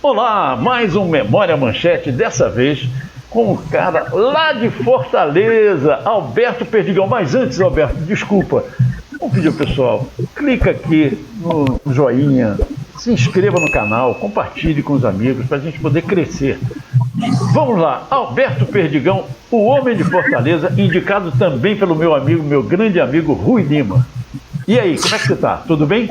Olá, mais um Memória Manchete, dessa vez com um cara lá de Fortaleza, Alberto Perdigão. Mas antes, Alberto, desculpa, um vídeo pessoal, clica aqui no joinha, se inscreva no canal, compartilhe com os amigos para a gente poder crescer. Vamos lá, Alberto Perdigão, o homem de Fortaleza, indicado também pelo meu amigo, meu grande amigo Rui Lima. E aí, como é que você está? Tudo bem?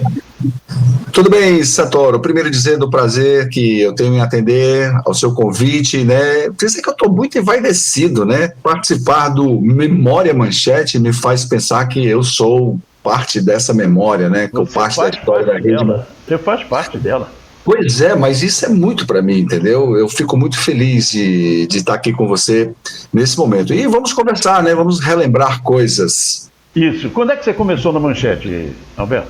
Tudo bem, Santoro. Primeiro dizer do prazer que eu tenho em atender ao seu convite, né? Dizer que eu estou muito envaidecido, né? Participar do Memória Manchete me faz pensar que eu sou parte dessa memória, né? Que eu parte da história da rede. Você faz parte dela. Pois é, mas isso é muito para mim, entendeu? Eu fico muito feliz de estar aqui com você nesse momento. E vamos conversar, né? Vamos relembrar coisas. Isso. Quando é que você começou na Manchete, Alberto?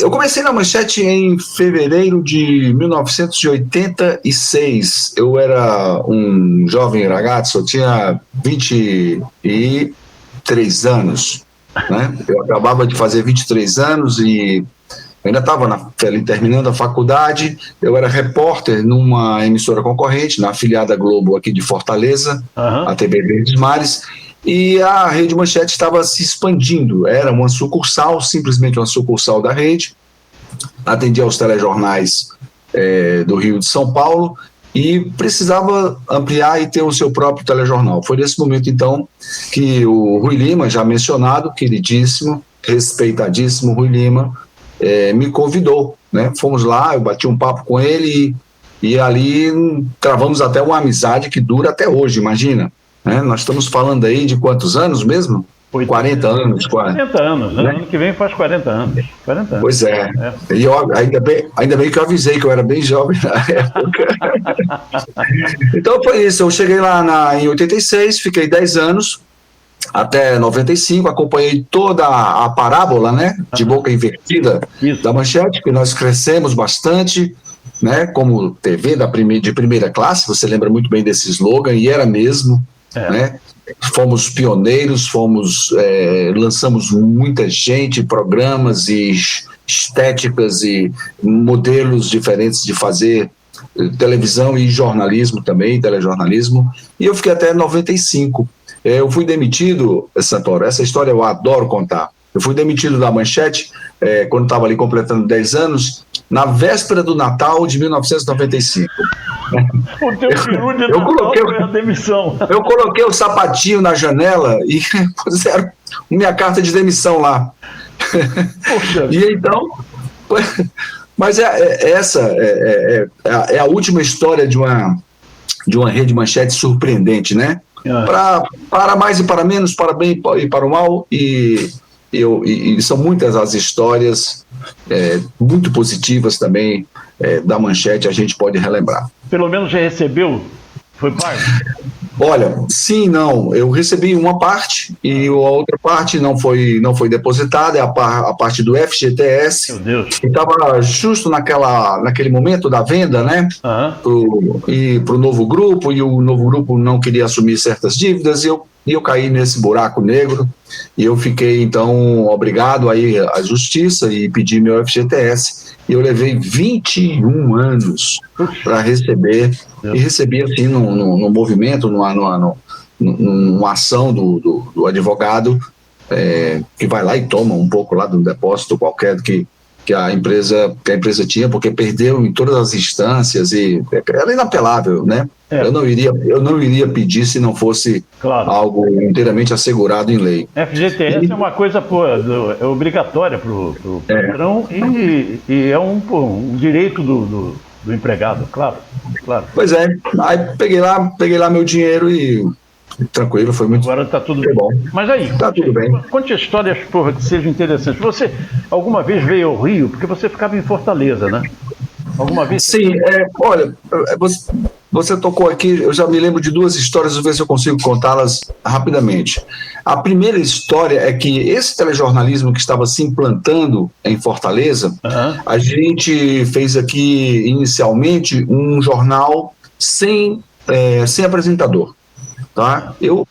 Eu comecei na Manchete em fevereiro de 1986. Eu era um jovem ragazzo, eu tinha 23 anos, né? Eu acabava de fazer 23 anos e ainda estava terminando a faculdade. Eu era repórter numa emissora concorrente, na afiliada Globo aqui de Fortaleza, a TV Verdes Mares. E a Rede Manchete estava se expandindo, era uma sucursal, simplesmente uma sucursal da rede, atendia aos telejornais do Rio de São Paulo e precisava ampliar e ter o seu próprio telejornal. Foi nesse momento, então, que o Rui Lima, já mencionado, queridíssimo, respeitadíssimo Rui Lima, me convidou, né? Fomos lá, eu bati um papo com ele e ali travamos até uma amizade que dura até hoje, imagina. Nós estamos falando aí de quantos anos mesmo? 40 anos, quase. 40 anos, né? Ano que vem faz 40 anos. 40 anos. Pois é. E eu, ainda bem que eu avisei que eu era bem jovem na época. Então foi isso, eu cheguei lá em 86, fiquei 10 anos, até 95, acompanhei toda a parábola, né, de boca invertida da Manchete, que nós crescemos bastante, né, como TV de primeira classe, você lembra muito bem desse slogan, e era mesmo. Né? Fomos pioneiros, lançamos muita gente, programas e estéticas e modelos diferentes de fazer televisão e jornalismo também, telejornalismo, e eu fiquei até 95. Eu fui demitido, Santoro, essa história eu adoro contar. Eu fui demitido da Manchete quando estava ali completando 10 anos, na véspera do Natal de 1995. O teu peru de Natal foi a demissão. Eu coloquei o sapatinho na janela e puseram minha carta de demissão lá. Poxa. E então... Mas essa é a última história de uma Rede Manchete surpreendente, né? Para mais e para menos, para bem e para o mal, e são muitas as histórias muito positivas também da Manchete, a gente pode relembrar. Pelo menos já recebeu? Foi pago? Olha, sim, não. Eu recebi uma parte e a outra parte não foi depositada, é a parte do FGTS. Meu Deus. Que estava justo naquele momento da venda, né? Para o novo grupo, e o novo grupo não queria assumir certas dívidas, e eu caí nesse buraco negro, e eu fiquei, então, obrigado a ir à justiça e pedir meu FGTS, e eu levei 21 anos para receber, e recebi assim no movimento, numa ação do advogado, que vai lá e toma um pouco lá do depósito qualquer que a empresa tinha, porque perdeu em todas as instâncias, e era inapelável, né? Eu não iria pedir se não fosse algo inteiramente assegurado em lei. FGTS é uma coisa é obrigatória para o patrão e é um direito do empregado, claro. Pois é, aí peguei lá meu dinheiro e tranquilo, foi muito. Agora está tudo bem. Bom. Mas aí, tudo bem. Conte histórias, que sejam interessantes. Você alguma vez veio ao Rio, porque você ficava em Fortaleza, né? Alguma vez? Sim, olha, você tocou aqui, eu já me lembro de duas histórias, vou ver se eu consigo contá-las rapidamente. A primeira história é que esse telejornalismo que estava se implantando em Fortaleza, a gente fez aqui inicialmente um jornal sem apresentador. Tá? Eu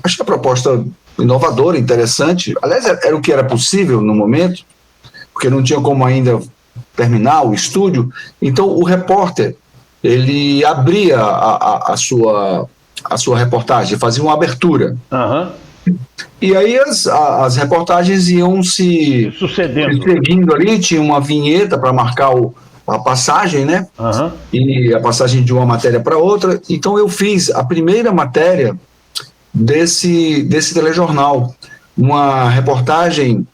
achei a proposta inovadora, interessante. Aliás, era o que era possível no momento, porque não tinha como ainda terminar o estúdio. Então o repórter, ele abria a sua reportagem, fazia uma abertura. E aí as reportagens iam se seguindo ali, tinha uma vinheta para marcar a passagem, né? E a passagem de uma matéria para outra. Então eu fiz a primeira matéria desse telejornal, uma reportagem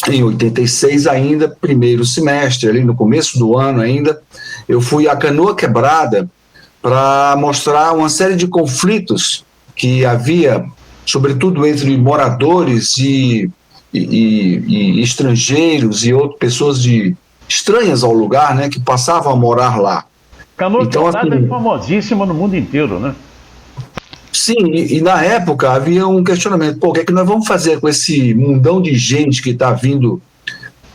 em 86 ainda, primeiro semestre, ali no começo do ano ainda. Eu fui a Canoa Quebrada para mostrar uma série de conflitos que havia, sobretudo entre moradores e estrangeiros e outras pessoas estranhas ao lugar, né, que passavam a morar lá. Canoa Quebrada é famosíssima no mundo inteiro, né? Sim, e na época havia um questionamento, o que é que nós vamos fazer com esse mundão de gente que está vindo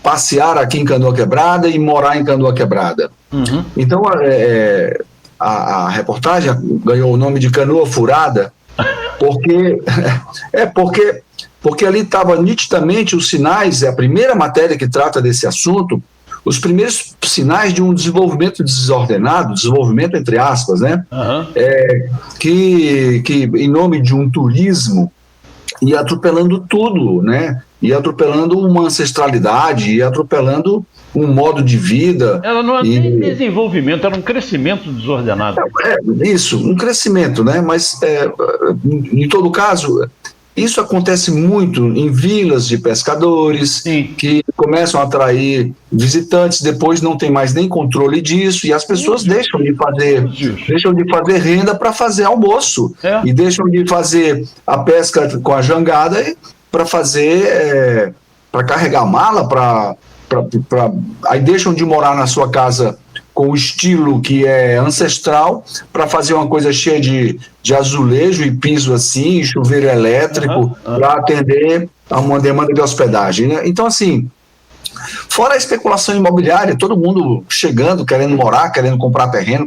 passear aqui em Canoa Quebrada e morar em Canoa Quebrada? Então a reportagem ganhou o nome de Canoa Furada, porque ali estava nitidamente os sinais, é a primeira matéria que trata desse assunto, os primeiros sinais de um desenvolvimento desordenado, desenvolvimento entre aspas, né? Que em nome de um turismo ia atropelando tudo, né? Ia atropelando uma ancestralidade, ia atropelando um modo de vida. Ela não é nem desenvolvimento, era um crescimento desordenado. Isso, um crescimento, né? Mas, em todo caso, isso acontece muito em vilas de pescadores, que começam a atrair visitantes, depois não tem mais nem controle disso, e as pessoas deixam de fazer renda para fazer almoço, e deixam de fazer a pesca com a jangada para fazer, para carregar mala, aí deixam de morar na sua casa com o estilo que é ancestral, para fazer uma coisa cheia de azulejo e piso assim, chuveiro elétrico, para atender a uma demanda de hospedagem, né? Então, assim, fora a especulação imobiliária, todo mundo chegando, querendo morar, querendo comprar terreno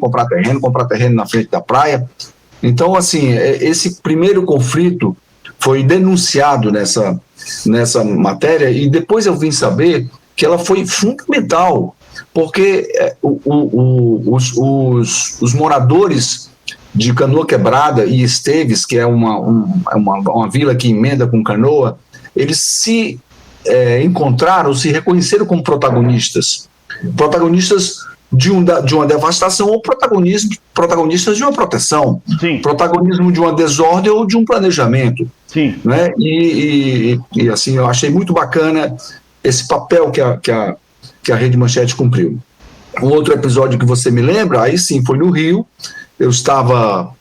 na frente da praia. Então, assim, esse primeiro conflito foi denunciado nessa matéria, e depois eu vim saber que ela foi fundamental, porque os moradores de Canoa Quebrada e Esteves, que é uma vila que emenda com Canoa, eles se encontraram, se reconheceram como protagonistas de uma devastação, ou protagonistas de uma proteção, protagonismo de uma desordem ou de um planejamento. Né? E assim, eu achei muito bacana esse papel que a Rede Manchete cumpriu. Um outro episódio que você me lembra, aí sim, foi no Rio. Eu estava,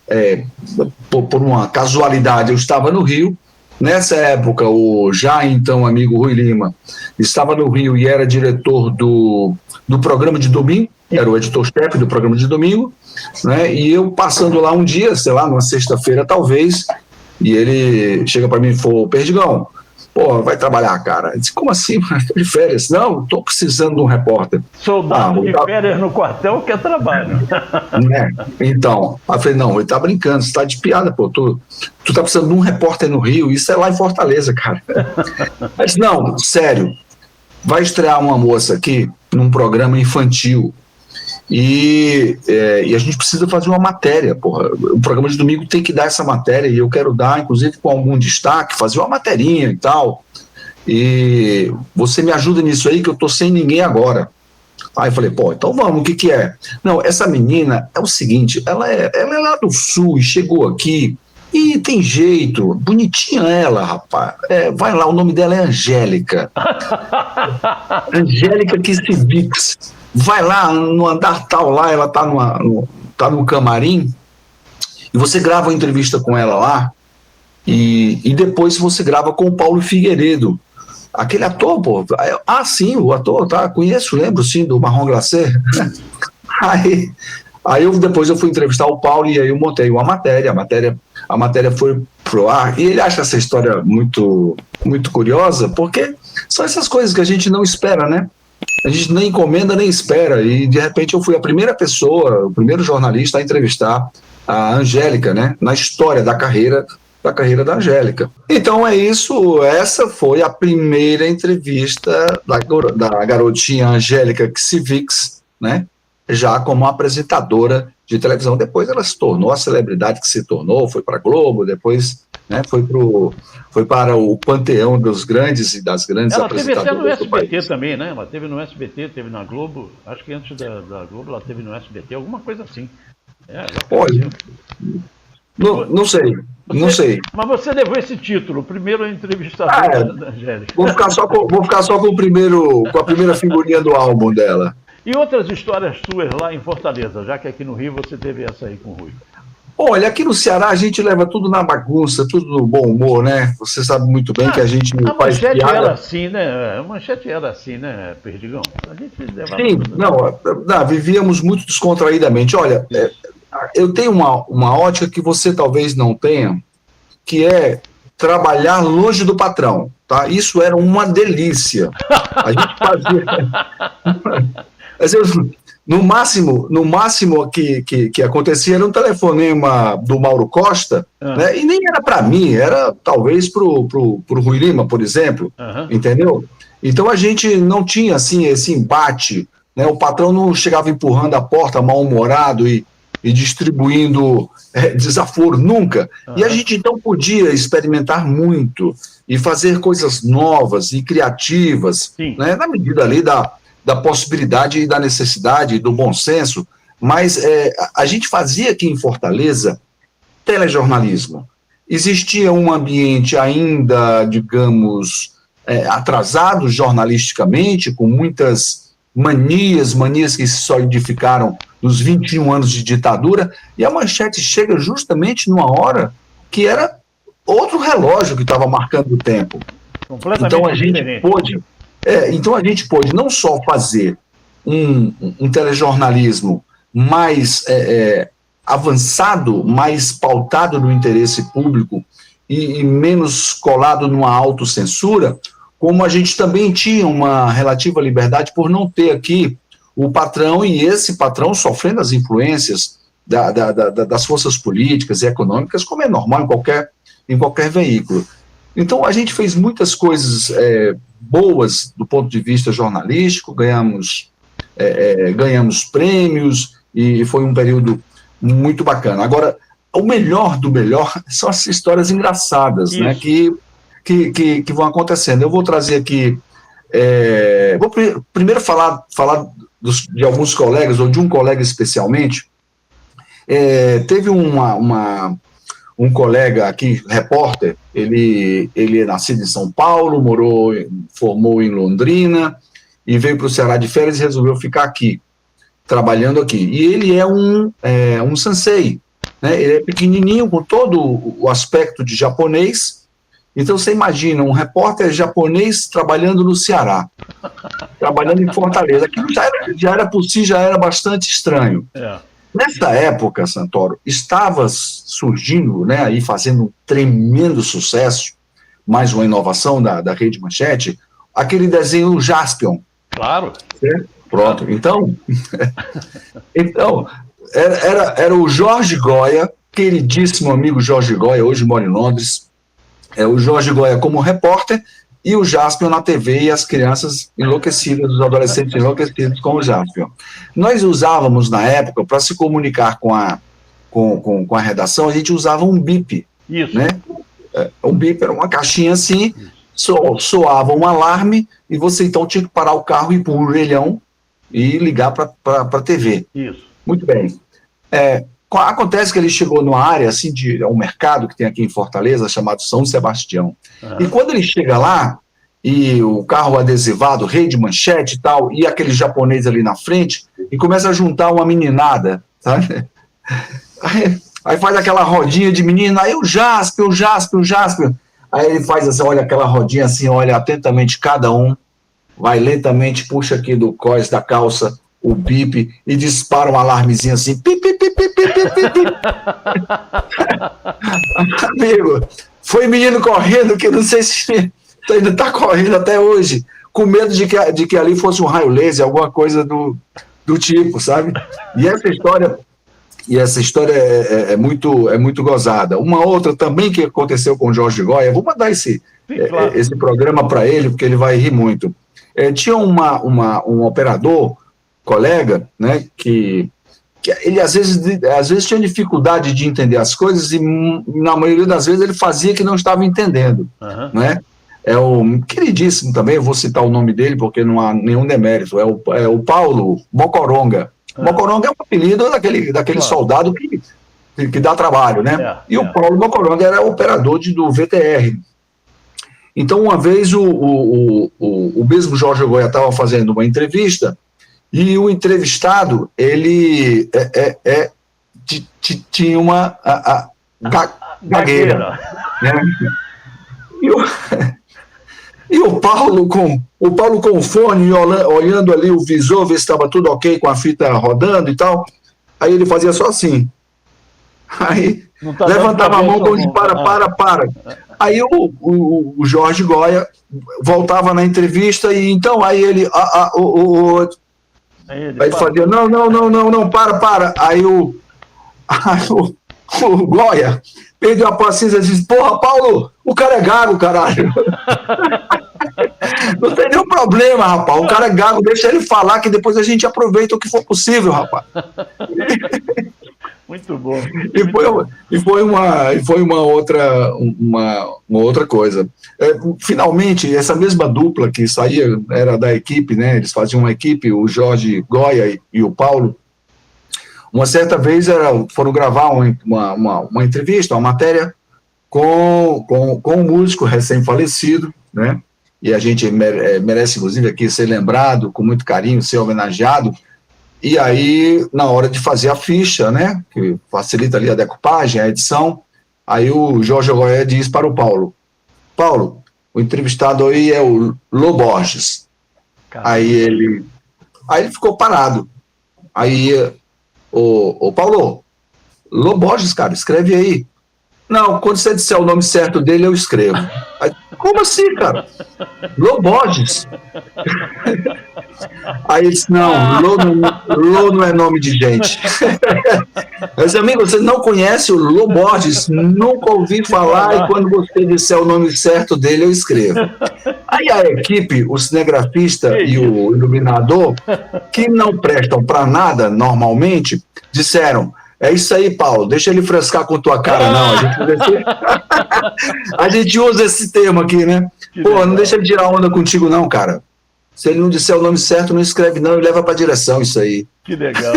por uma casualidade, eu estava no Rio. Nessa época, o já então amigo Rui Lima estava no Rio e era diretor do programa de domingo, era o editor-chefe do programa de domingo, né? E eu passando lá um dia, sei lá, numa sexta-feira talvez, e ele chega para mim e falou: Perdigão, pô, vai trabalhar, cara. Eu disse: como assim? Estou de férias. Não, estou precisando de um repórter. Soldado de férias no quartel quer trabalho. Né? Então, eu falei: não, ele tá brincando, você tá de piada, pô. Tu tá precisando de um repórter no Rio, isso é lá em Fortaleza, cara. Eu disse: não, sério, vai estrear uma moça aqui num programa infantil e a gente precisa fazer uma matéria, porra. O programa de domingo tem que dar essa matéria e eu quero dar, inclusive com algum destaque, fazer uma materinha e tal, e você me ajuda nisso aí que eu tô sem ninguém agora. Aí eu falei: pô, então vamos, o que é? Não, essa menina é o seguinte, ela é lá do sul e chegou aqui e tem jeito, bonitinha ela, rapaz. Vai lá, o nome dela é Angélica. Angélica Kissivix. Vai lá no andar tal lá, ela tá no camarim, e você grava uma entrevista com ela lá, e depois você grava com o Paulo Figueiredo, aquele ator, pô. Sim, o ator, tá, conheço, lembro sim, do Marrom Glacé. Aí depois eu fui entrevistar o Paulo, e aí eu montei uma matéria, a matéria foi pro ar, e ele acha essa história muito, muito curiosa, porque são essas coisas que a gente não espera, né? A gente nem encomenda nem espera, e de repente eu fui a primeira pessoa, o primeiro jornalista a entrevistar a Angélica, né, na história da carreira da carreira da Angélica. Então é isso, essa foi a primeira entrevista da garotinha Angélica Ksivix, né? Já como apresentadora de televisão. Depois ela se tornou a celebridade que se tornou, foi para a Globo, depois, né, foi para o panteão dos grandes e das grandes apresentadoras. Ela teve até no SBT também, né? Ela teve no SBT, teve na Globo, acho que antes da Globo ela teve no SBT, alguma coisa assim. Olha, não sei. Não sei. Mas você levou esse título, o primeiro entrevistador da Angélica. Vou ficar só com a primeira figurinha do álbum dela. E outras histórias suas lá em Fortaleza, já que aqui no Rio você teve essa aí com o Rui? Olha, aqui no Ceará a gente leva tudo na bagunça, tudo no bom humor, né? Você sabe muito bem que a gente faz piada. A manchete era assim, né? A manchete era assim, né, Perdigão? A gente levava Sim, tudo, não, vivíamos muito descontraídamente. Olha, eu tenho uma ótica que você talvez não tenha, que é trabalhar longe do patrão, tá? Isso era uma delícia. A gente fazia... No máximo que acontecia era um telefonema do Mauro Costa, né? E nem era para mim, era talvez pro Rui Lima, por exemplo, entendeu? Então a gente não tinha assim esse embate, né? O patrão não chegava empurrando a porta mal-humorado e distribuindo desaforo, nunca. E a gente então podia experimentar muito e fazer coisas novas e criativas, né? Na medida ali da possibilidade e da necessidade, do bom senso, mas a gente fazia aqui em Fortaleza telejornalismo. Existia um ambiente ainda, digamos, atrasado jornalisticamente, com muitas manias que se solidificaram nos 21 anos de ditadura, e a Manchete chega justamente numa hora que era outro relógio que estava marcando o tempo. Então a gente pôde... então a gente pôde não só fazer um telejornalismo mais avançado, mais pautado no interesse público e menos colado numa autocensura, como a gente também tinha uma relativa liberdade por não ter aqui o patrão e esse patrão sofrendo as influências das forças políticas e econômicas, como é normal em qualquer veículo. Então a gente fez muitas coisas boas do ponto de vista jornalístico, ganhamos prêmios e foi um período muito bacana. Agora, o melhor do melhor são as histórias engraçadas, né, que vão acontecendo. Eu vou trazer aqui, vou primeiro falar de alguns colegas, ou de um colega especialmente. Teve um colega aqui, repórter, ele é nascido em São Paulo, formou em Londrina, e veio para o Ceará de férias e resolveu ficar aqui, trabalhando aqui. E ele é um sensei, né? Ele é pequenininho, com todo o aspecto de japonês. Então você imagina, um repórter japonês trabalhando no Ceará, trabalhando em Fortaleza. Aquilo já era por si, já era bastante estranho. Nessa época, Santoro, estava surgindo, né, aí fazendo um tremendo sucesso, mais uma inovação da Rede Manchete, aquele desenho Jaspion. Claro. Certo? Pronto. Então era o Jorge Goya, queridíssimo amigo Jorge Goya, hoje mora em Londres, o Jorge Goya como repórter, e o Jaspion na TV, e as crianças enlouquecidas, os adolescentes enlouquecidos com o Jaspion. Nós usávamos, na época, para se comunicar com a redação, a gente usava um bip. Isso. Né? Um bip era uma caixinha assim, soava um alarme, e você então tinha que parar o carro e ir para um orelhão e ligar para a TV. Isso. Muito bem. Acontece que ele chegou numa área, assim, um mercado que tem aqui em Fortaleza, chamado São Sebastião. E quando ele chega lá, e o carro adesivado, Rede Manchete e tal, e aquele japonês ali na frente, e começa a juntar uma meninada, sabe? Aí faz aquela rodinha de menina, aí o Jaspion. Aí ele faz assim, olha aquela rodinha assim, olha atentamente cada um, vai lentamente, puxa aqui do cós da calça o bip e dispara um alarmezinho assim, pip, pip, pip, pip, pip, pip, pip. Amigo, foi menino correndo, que eu não sei se ainda está correndo até hoje, com medo de que ali fosse um raio laser, alguma coisa do tipo, sabe? E essa história E essa história é muito gozada. Uma outra também que aconteceu com o Jorge Goya, vou mandar esse programa para ele, porque ele vai rir muito. Tinha um operador, colega, né, que ele às vezes tinha dificuldade de entender as coisas e na maioria das vezes ele fazia que não estava entendendo, né? É o queridíssimo também, eu vou citar o nome dele porque não há nenhum demérito, é o Paulo Mocoronga. Mocoronga é um apelido daquele soldado que dá trabalho, né? E o Paulo Mocoronga era operador do VTR. Então, uma vez o mesmo Jorge Goya estava fazendo uma entrevista e o entrevistado, ele tinha uma gagueira. Né? E o Paulo com o fone, olhando ali o visor, ver se estava tudo ok com a fita rodando e tal. Aí ele fazia só assim. Aí levantava a mão como de para. Aí o Jorge Goya voltava na entrevista e então aí ele fazia, não, para. Aí o Goya perdeu a paciência e disse, porra, Paulo, o cara é gago, caralho. Não tem nenhum problema, rapaz, o cara é gago, deixa ele falar que depois a gente aproveita o que for possível, rapaz. Muito bom. E foi uma outra coisa. Finalmente, essa mesma dupla que saía, era da equipe, né? Eles faziam uma equipe, o Jorge Goya e o Paulo. Uma certa vez foram gravar uma entrevista, uma matéria com um músico recém-falecido, né? E a gente merece, inclusive, aqui ser lembrado com muito carinho, ser homenageado. E aí, na hora de fazer a ficha, né, que facilita ali a decupagem, a edição, aí o Jorge Goya diz para o Paulo, o entrevistado aí é o Lô Borges. Aí ele ficou parado. Aí, o Paulo, Lô Borges, cara, escreve aí. Não, quando você disser o nome certo dele, eu escrevo. Aí, como assim, cara? Lô Borges. Aí ele disse, não, Lô não é nome de gente. Mas, amigo, você não conhece o Lô Borges? Nunca ouvi falar e quando você disser o nome certo dele, eu escrevo. Aí a equipe, o cinegrafista e o iluminador, que não prestam para nada normalmente, disseram, é isso aí, Paulo, deixa ele frescar com tua cara, não. A gente usa esse termo aqui, né? Pô, não deixa ele tirar onda contigo, não, cara. Se ele não disser o nome certo, não escreve, não, e leva pra direção isso aí. Que legal.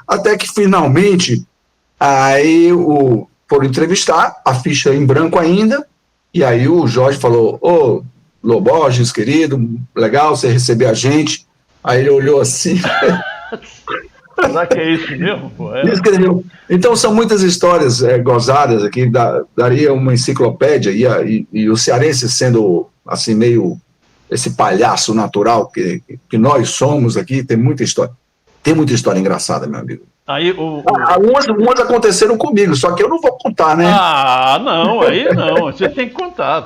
Até que, finalmente, aí foram entrevistar, a ficha em branco ainda, e aí o Jorge falou, ô, Lô Borges, querido, legal você receber a gente. Aí ele olhou assim... Será que é isso mesmo? Pô? Escreveu. Então são muitas histórias gozadas aqui, daria uma enciclopédia, e o cearense sendo assim meio esse palhaço natural que nós somos aqui, tem muita história engraçada, meu amigo. Aí umas aconteceram comigo, só que eu não vou contar, né? Não, aí não. Você tem que contar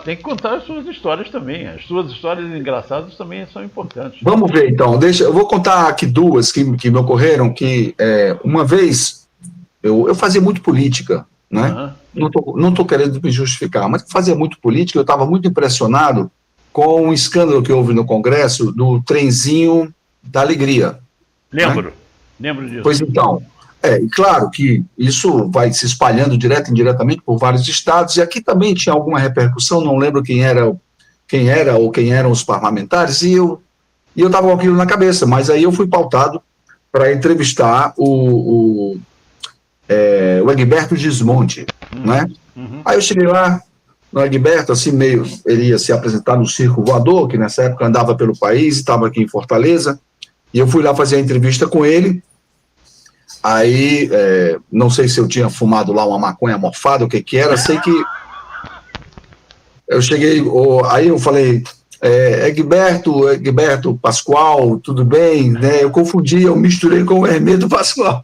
as suas histórias também. As suas histórias engraçadas também são importantes. Vamos ver, então. Eu vou contar aqui duas que me ocorreram, que uma vez eu fazia muito política, né? Não estou querendo me justificar, mas fazia muito política, eu estava muito impressionado com um escândalo que houve no Congresso do trenzinho da alegria. Lembro disso. Pois então, claro que isso vai se espalhando direto e indiretamente por vários estados, e aqui também tinha alguma repercussão, não lembro quem era ou quem eram os parlamentares, e eu estava com aquilo na cabeça, mas aí eu fui pautado para entrevistar o Egberto Gismonti, né? Aí eu cheguei lá, no Egberto, assim, ele ia se apresentar no Circo Voador, que nessa época andava pelo país, estava aqui em Fortaleza, e eu fui lá fazer a entrevista com ele. Aí, não sei se eu tinha fumado lá uma maconha morfada, o que era, sei que eu cheguei, aí eu falei, Egberto Pascoal, tudo bem, né? Eu confundi, eu misturei com o Hermeto Pascoal.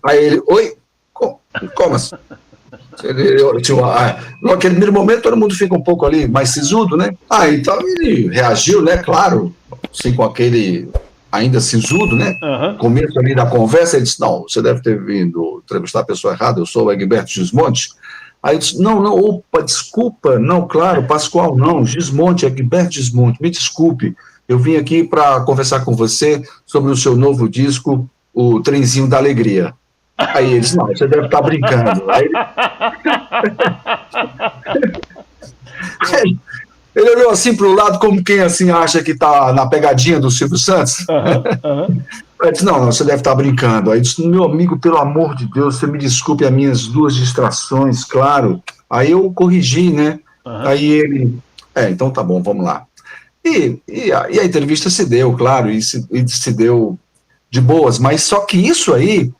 Aí ele, oi? Como assim? Naquele primeiro momento todo mundo fica um pouco ali mais sisudo, né? Então ele reagiu, né? Claro, assim, com ainda sisudo, né? Começo ali da conversa, ele disse, não, você deve ter vindo entrevistar a pessoa errada, eu sou o Egberto Gismonti. Aí eu disse, não, opa, desculpa, não, claro, Pascoal, não, Gismonti, Egberto Gismonti, me desculpe, eu vim aqui para conversar com você sobre o seu novo disco, O Trenzinho da Alegria. Aí ele disse, não, você deve estar brincando. Aí ele olhou assim para o lado como quem assim acha que está na pegadinha do Silvio Santos. Aí disse, não, você deve estar brincando. Aí disse, meu amigo, pelo amor de Deus, você me desculpe as minhas 2 distrações, claro. Aí eu corrigi, né? Aí ele, então tá bom, vamos lá. E a entrevista se deu, claro, e se deu de boas, mas só que isso aí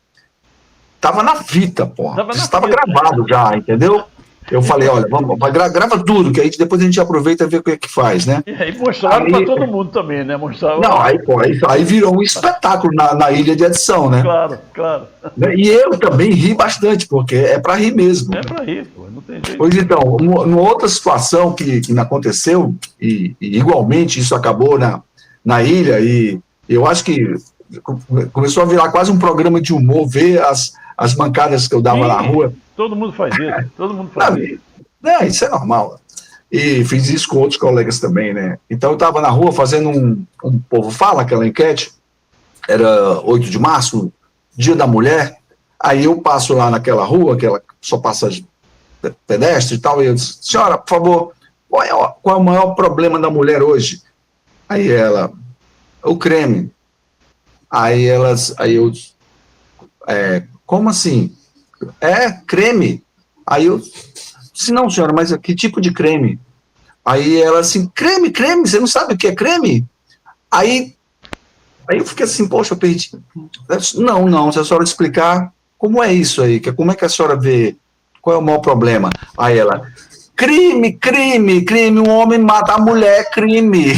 estava na fita, porra. Estava gravado já, entendeu? Eu falei, olha, vamos, grava tudo, que aí depois a gente aproveita e vê o que é que faz, né? E aí mostraram para todo mundo também, né? Mostraram... Não, aí virou um espetáculo na ilha de edição, né? Claro. E eu também ri bastante, porque é para rir mesmo. É para rir, pô, não tem jeito. Pois então, uma outra situação que aconteceu, e igualmente isso acabou na ilha, e eu acho que começou a virar quase um programa de humor, ver as mancadas que eu dava na rua. Todo mundo faz isso, isso é normal. E fiz isso com outros colegas também, né? Então eu estava na rua fazendo um Povo Fala, aquela enquete, era 8 de março, Dia da Mulher, aí eu passo lá naquela rua, que ela só passa pedestre e tal, e eu disse, senhora, por favor, qual é o maior problema da mulher hoje? Aí ela, o creme. Aí eu, como assim? Creme. Aí eu disse, não, senhora, mas que tipo de creme? Aí ela assim, creme, você não sabe o que é creme? Aí eu fiquei assim, poxa, eu perdi. Eu disse, não, se a senhora explicar como é isso aí, como é que a senhora vê, qual é o maior problema? Aí ela, crime, um homem mata a mulher, crime.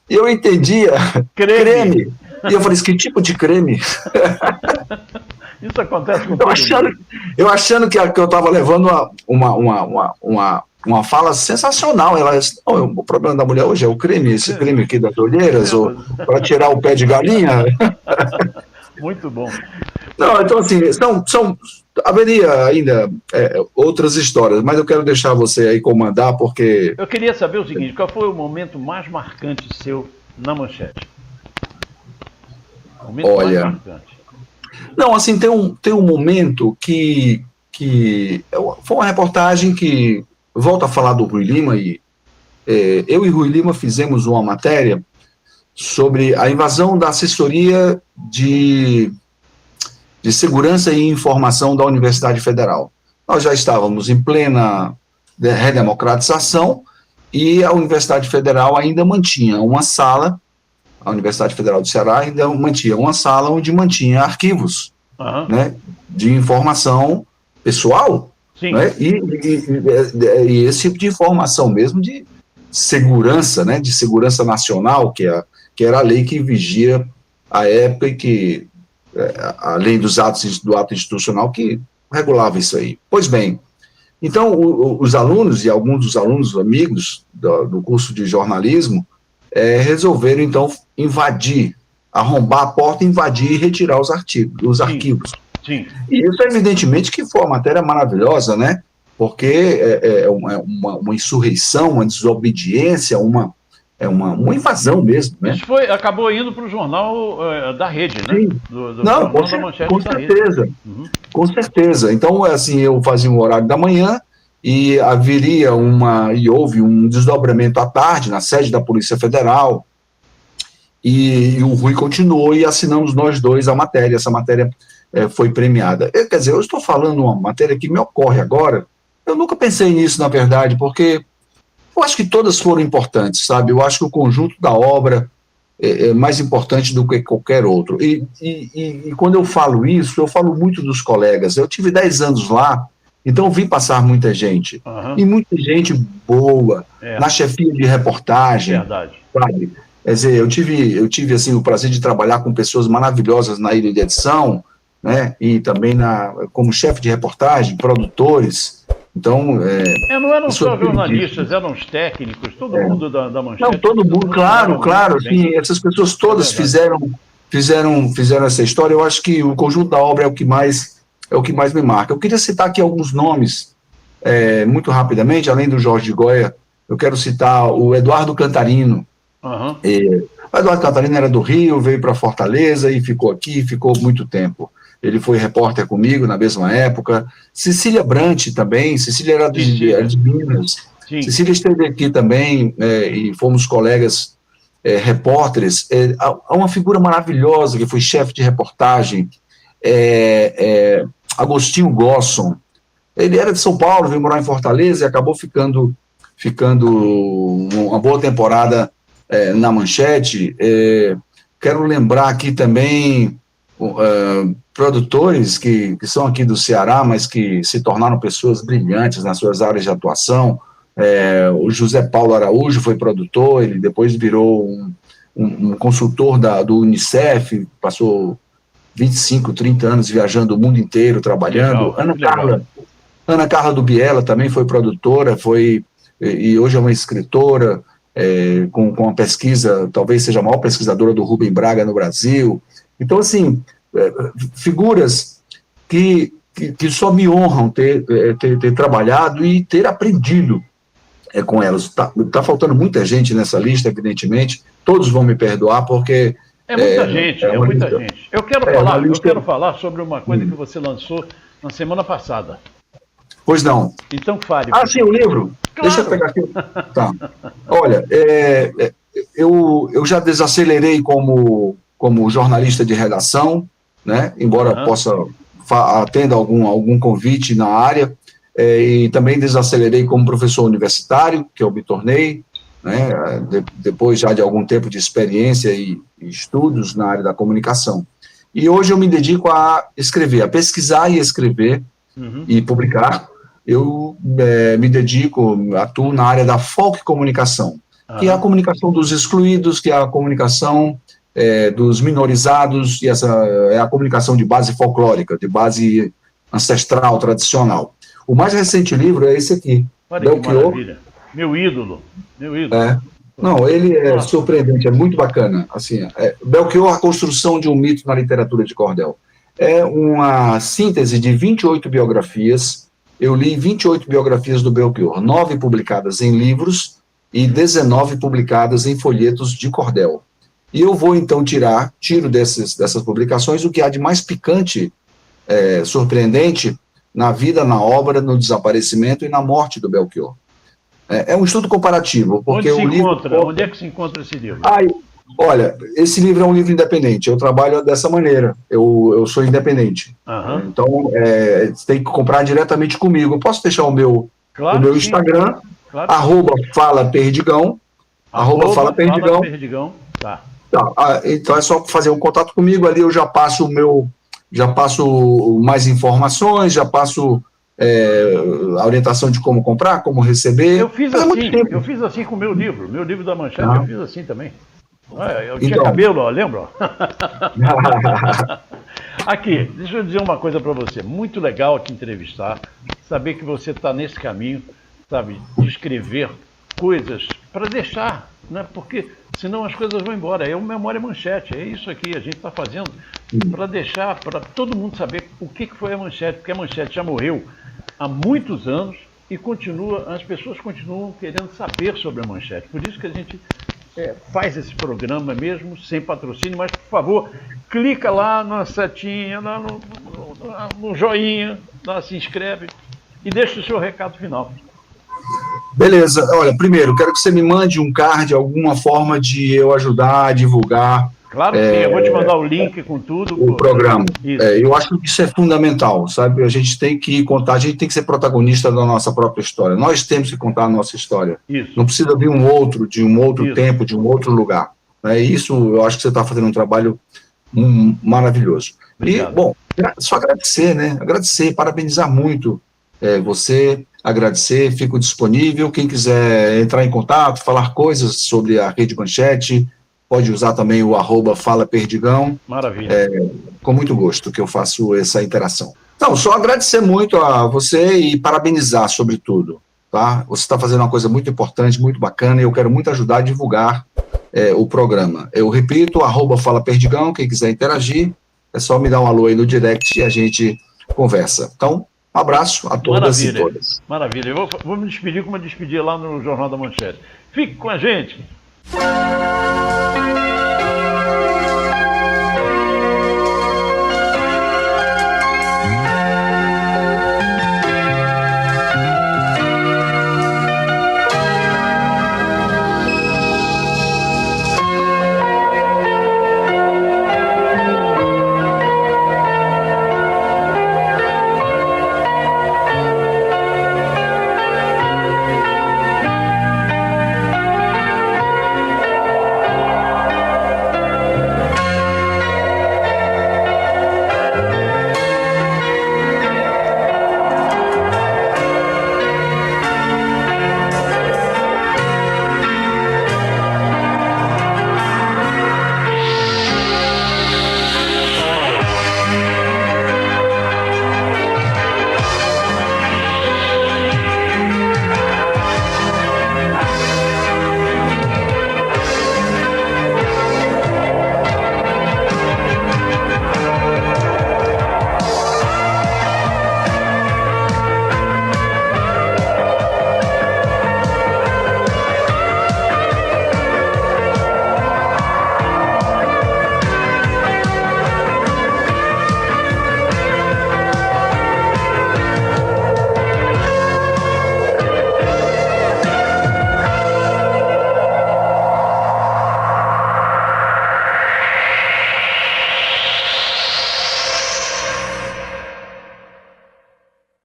E eu entendia, creme. E eu falei, que tipo de creme? Isso acontece com todo mundo. Eu achando que eu estava levando uma fala sensacional. Ela disse, não, o problema da mulher hoje é o creme, esse creme aqui das olheiras, ou para tirar o pé de galinha. Muito bom. Não, então assim, haveria ainda outras histórias, mas eu quero deixar você aí comandar, porque... Eu queria saber o seguinte, qual foi o momento mais marcante seu na Manchete? Olha, mais marcante. Não, assim, tem um momento que foi uma reportagem que, volto a falar do Rui Lima, e eu e Rui Lima fizemos uma matéria sobre a invasão da assessoria de segurança e informação da Universidade Federal. Nós já estávamos em plena redemocratização e a Universidade Federal ainda mantinha uma sala, a Universidade Federal do Ceará ainda mantinha uma sala onde mantinha arquivos, né, de informação pessoal, né, e esse tipo de informação mesmo de segurança, né, de segurança nacional, que era a lei que vigia a época e que, além do ato institucional que regulava isso aí. Pois bem, então os alunos e alguns dos alunos amigos do curso de jornalismo resolveram então arrombar a porta, invadir e retirar os arquivos. Sim. E isso evidentemente que foi uma matéria maravilhosa, né? Porque é uma insurreição, uma desobediência, uma invasão mesmo, né? Isso acabou indo para o jornal da Rede, né? Sim. Não, com certeza. Com certeza. Então, assim, eu fazia um horário da manhã e houve um desdobramento à tarde na sede da Polícia Federal e o Rui continuou e assinamos nós dois a matéria. Essa matéria foi premiada. Quer dizer, eu estou falando uma matéria que me ocorre agora. Eu nunca pensei nisso, na verdade, porque eu acho que todas foram importantes, sabe? Eu acho que o conjunto da obra é mais importante do que qualquer outro. E quando eu falo isso, eu falo muito dos colegas. Eu tive 10 anos lá, então vi passar muita gente. E muita gente boa, na chefia de reportagem. Verdade. Sabe? Quer dizer, eu tive assim, o prazer de trabalhar com pessoas maravilhosas na ilha de edição, né? E também como chefe de reportagem, produtores, Então, não eram isso só jornalistas, eram os técnicos, todo mundo da Manchete. Não, todo mundo, claro, sim, essas pessoas todas fizeram essa história. Eu acho que o conjunto da obra é o que mais me marca. Eu queria citar aqui alguns nomes, muito rapidamente, além do Jorge de Goya. Eu quero citar o Eduardo Cantarino. Uhum. O Eduardo Cantarino era do Rio, veio para Fortaleza e ficou aqui, ficou muito tempo. Ele foi repórter comigo na mesma época. Cecília Brant também, Cecília era de Minas. Sim. Cecília esteve aqui também, e fomos colegas repórteres. Há uma figura maravilhosa que foi chefe de reportagem, Agostinho Gosson. Ele era de São Paulo, veio morar em Fortaleza e acabou ficando uma boa temporada na Manchete. Quero lembrar aqui também produtores que são aqui do Ceará, mas que se tornaram pessoas brilhantes nas suas áreas de atuação. O José Paulo Araújo foi produtor, ele depois virou um consultor do Unicef, passou 25, 30 anos viajando o mundo inteiro, trabalhando. Ana Carla do Biela também foi produtora, e hoje é uma escritora, com uma pesquisa, talvez seja a maior pesquisadora do Rubem Braga no Brasil. Então, assim, figuras que só me honram ter trabalhado e ter aprendido com elas. Tá faltando muita gente nessa lista, evidentemente. Todos vão me perdoar, porque... muita gente. Eu quero falar sobre uma coisa que você lançou na semana passada. Pois não. Então fale. Sim, o livro. Claro. Deixa eu pegar aqui. Tá. Olha, eu já desacelerei como jornalista de redação, né? Embora possa atenda algum convite na área, e também desacelerei como professor universitário, que eu me tornei, né? Depois já de algum tempo de experiência e estudos na área da comunicação. E hoje eu me dedico a escrever, a pesquisar e escrever e publicar. Eu me atuo na área da folk comunicação, que é a comunicação dos excluídos, que é a comunicação dos minorizados, e essa é a comunicação de base folclórica, de base ancestral, tradicional. O mais recente livro é esse aqui, Belchior. Meu ídolo. Não, ele é surpreendente, é muito bacana. Assim, Belchior, a construção de um mito na literatura de cordel. É uma síntese de 28 biografias. Eu li 28 biografias do Belchior, 9 publicadas em livros e 19 publicadas em folhetos de cordel. E eu vou, então, tiro dessas publicações o que há de mais picante, surpreendente, na vida, na obra, no desaparecimento e na morte do Belchior. É um estudo comparativo. Porque Onde é que se encontra esse livro? Olha, esse livro é um livro independente, eu trabalho dessa maneira, eu sou independente. Então, você tem que comprar diretamente comigo. Eu posso deixar o meu Instagram, @falaperdigão, @falaperdigão. Tá. Então é só fazer um contato comigo, ali eu já passo mais informações, já passo a orientação de como comprar, como receber. Eu fiz assim com o meu livro da Manchete, eu fiz assim também. Eu tinha cabelo, lembra? Aqui, deixa eu dizer uma coisa para você. Muito legal te entrevistar, saber que você está nesse caminho, sabe, de escrever coisas para deixar, né? Porque senão as coisas vão embora. É o Memória Manchete, é isso aqui, a gente está fazendo para deixar, para todo mundo saber o que foi a Manchete, porque a Manchete já morreu há muitos anos e as pessoas continuam querendo saber sobre a Manchete. Por isso que a gente faz esse programa mesmo, sem patrocínio, mas, por favor, clica lá na setinha, lá no joinha, se inscreve e deixa o seu recado final. Beleza. Olha, primeiro, quero que você me mande um card, alguma forma de eu ajudar a divulgar. Claro que sim, eu vou te mandar o link com tudo. O programa. Eu acho que isso é fundamental, sabe? A gente tem que contar, a gente tem que ser protagonista da nossa própria história. Nós temos que contar a nossa história. Isso. Não precisa vir um outro, de um outro tempo, de um outro lugar. Isso, eu acho que você está fazendo um trabalho maravilhoso. Obrigado. E, bom, só agradecer, né? Agradecer, parabenizar muito você, agradecer, fico disponível. Quem quiser entrar em contato, falar coisas sobre a Rede Manchete, pode usar também o @falaperdigão. Maravilha. Com muito gosto que eu faço essa interação. Não, só agradecer muito a você e parabenizar, sobretudo, tá? Você está fazendo uma coisa muito importante, muito bacana, e eu quero muito ajudar a divulgar o programa. Eu repito, @Fala Perdigão, quem quiser interagir, é só me dar um alô aí no direct e a gente conversa. Então, um abraço a todas e todas. Maravilha. Eu vou me despedir como eu despedi lá no Jornal da Manchete. Fique com a gente.